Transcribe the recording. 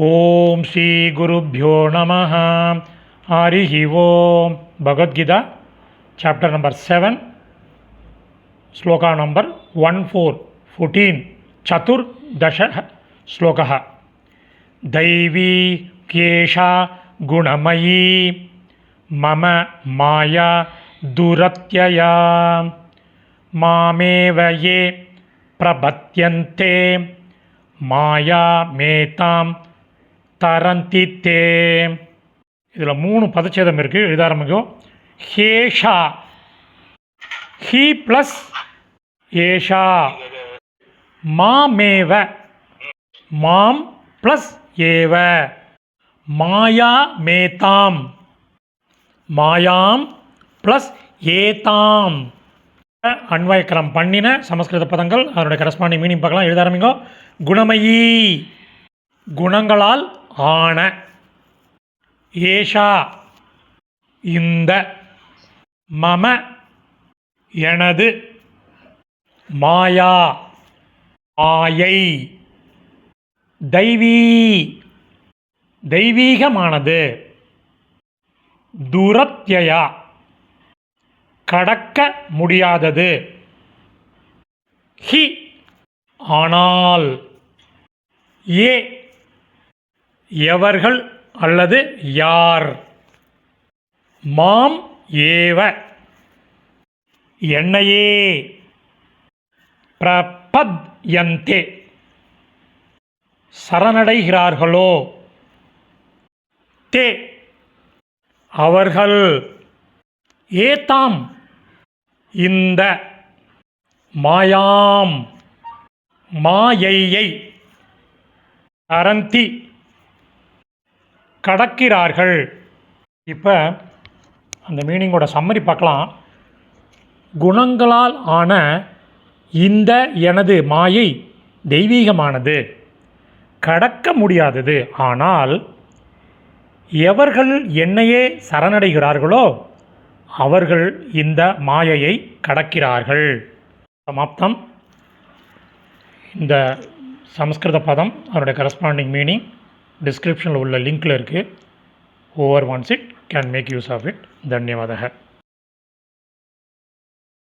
ஓம் ஸ்ரீ குருப்யோ நமः. ஹரிஹி ஓம். Bhagavad Gita chapter number 7 shloka number 14 சதுர்தಶ ஸ்லோகः. தைவீ கேஷா குணமயீ மம மாயா துரத்யயா மாமேவ யே பிரபத்யந்தே மாயா மேதாம் தரந்தி தே. இதில் 3 பதச்சேதம் இருக்குது. எழுத ஆரம்பிக்கும். ஹேஷா, ஹி ப்ளஸ் ஏஷா. மாமேவ, மாம் ப்ளஸ் ஏவ. மாயா மேதாம், மாயாம் ப்ளஸ் ஏதாம். அன்வயக்கரம் பண்ணின சமஸ்கிருத பதங்கள், அதனுடைய கரஸ்பாண்டிங் மீனிங் பார்க்கலாம். எழுத ஆரம்பிங்கோ. குணமயீ, குணங்களால் ஆன. ஏஷா, இந்த. மம, எனது. மாயா, மாயை. தைவீ, தெய்வீகமானது. துரத்யயா, கடக்க முடியாதது. ஹி, ஆனால். ஏ, எவர்கள் அல்லது யார். மாம் ஏவ, என்னையே. பிரபத்யந்தே, சரணடைகிறார்களோ. தே, அவர்கள். ஏதாம், இந்த. மாயாம், மாயையை. தரந்தி, கடக்கிறார்கள். இப்போ அந்த மீனிங்கோட சம்மரி பார்க்கலாம். குணங்களால் ஆன இந்த எனது மாயை தெய்வீகமானது, கடக்க முடியாதது. ஆனால் எவர்கள் என்னையே சரணடைகிறார்களோ அவர்கள் இந்த மாயையை கடக்கிறார்கள். சமாப்தம். இந்த சமஸ்கிருத பதம், அதனுடைய கரஸ்பாண்டிங் மீனிங் டிஸ்கிரிப்ஷனில் உள்ள லிங்க்கில் இருக்குது. Whoever wants it can make use of it. தன்யவாதக.